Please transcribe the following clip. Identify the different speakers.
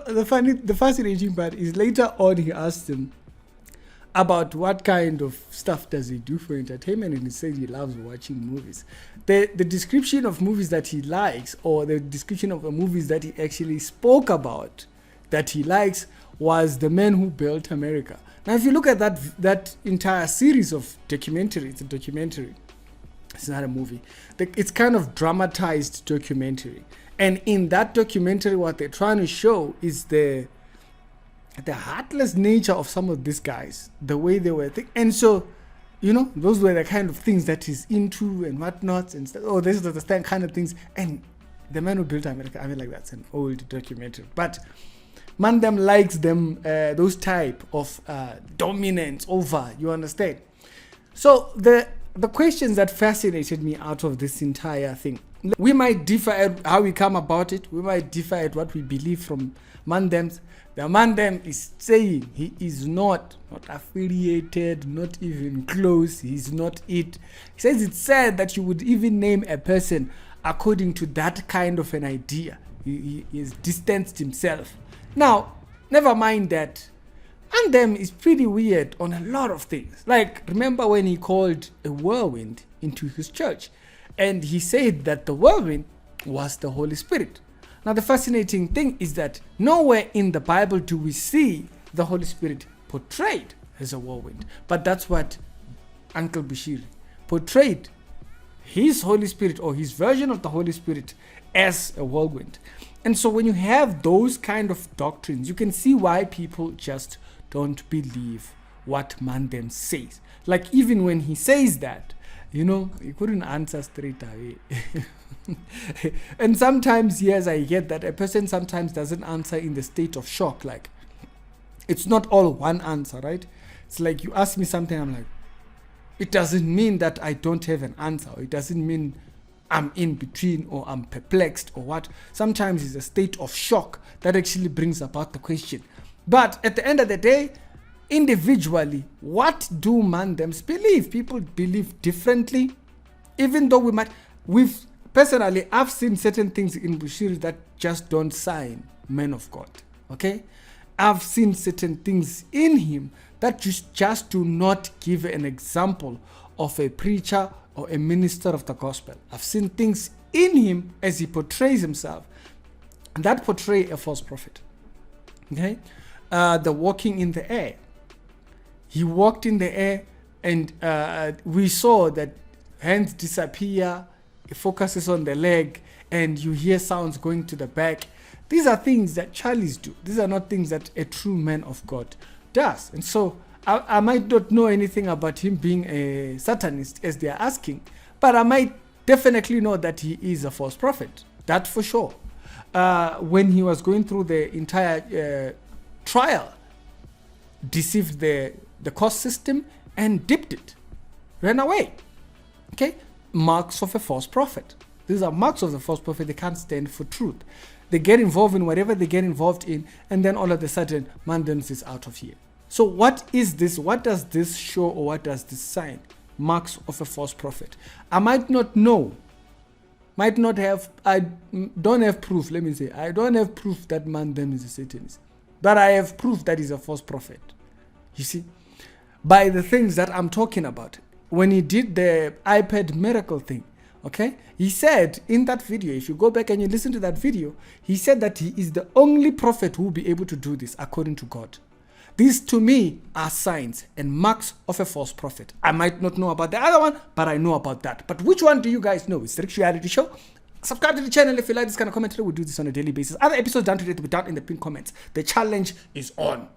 Speaker 1: The fascinating part is later on he asked him about what kind of stuff does he do for entertainment, and he said he loves watching movies. The description of movies that he likes, or the description of the movies that he actually spoke about that he likes, was The Man Who Built America. Now, if you look at that entire series of documentary, it's a documentary. It's not a movie. It's kind of dramatized documentary. And in that documentary, what they're trying to show is the heartless nature of some of these guys, the way they were and so, those were the kind of things that he's into and whatnot and stuff. Oh, this is the kind of things. And The Man Who Built America, I mean, like, that's an old documentary, but Mandem likes them, those type of dominance over, you understand? So the questions that fascinated me out of this entire thing, we might differ at how we come about it. We might differ at what we believe from Mandem's. The Mandem is saying he is not affiliated, not even close. He's not it. He says it's sad that you would even name a person according to that kind of an idea. He has distanced himself. Now, never mind that. Mandem is pretty weird on a lot of things. Like, remember when he called a whirlwind into his church? And he said that the whirlwind was the Holy Spirit. Now, the fascinating thing is that nowhere in the Bible do we see the Holy Spirit portrayed as a whirlwind. But that's what Uncle Bashir portrayed his Holy Spirit, or his version of the Holy Spirit, as a whirlwind. And so when you have those kind of doctrines, you can see why people just don't believe what Mandem says. Like, even when he says that, he couldn't answer straight away. And sometimes, yes, I get that a person sometimes doesn't answer in the state of shock. Like, it's not all one answer, right? It's like you ask me something, I'm like, it doesn't mean that I don't have an answer. It doesn't mean I'm in between or I'm perplexed or what. Sometimes it's a state of shock that actually brings about the question. But at the end of the day, individually, what do Mandems believe? People believe differently. Even though personally, I've seen certain things in Bushiri that just don't sign men of God. Okay? I've seen certain things in him that just do not give an example of a preacher or a minister of the gospel. I've seen things in him as he portrays himself that portray a false prophet. Okay? The walking in the air. He walked in the air, and we saw that hands disappear. It focuses on the leg, and you hear sounds going to the back. These are things that Charlies do. These are not things that a true man of God does. And so I might not know anything about him being a Satanist, as they are asking, but I might definitely know that he is a false prophet. That for sure. When he was going through the entire trial, deceived the court system and dipped it, ran away. Okay? Marks of a false prophet. These are marks of the false prophet. They can't stand for truth. They get involved in whatever they get involved in, and then all of a sudden, Mandens is out of here. So what is this? What does this show, or what does this sign? Marks of a false prophet. I might not know. I don't have proof. Let me say, I don't have proof that Mandem is a Satanist, but I have proof that he's a false prophet. You see, by the things that I'm talking about. When he did the iPad miracle thing, okay, he said in that video, if you go back and you listen to that video, he said that he is the only prophet who will be able to do this according to God. These to me are signs and marks of a false prophet. I might not know about the other one, but I know about that. But which one do you guys know? It's the Rich Reality Show. Subscribe to the channel if you like this kind of commentary. We do this on a daily basis. Other episodes down today will be down in the pinned comments. The challenge is on.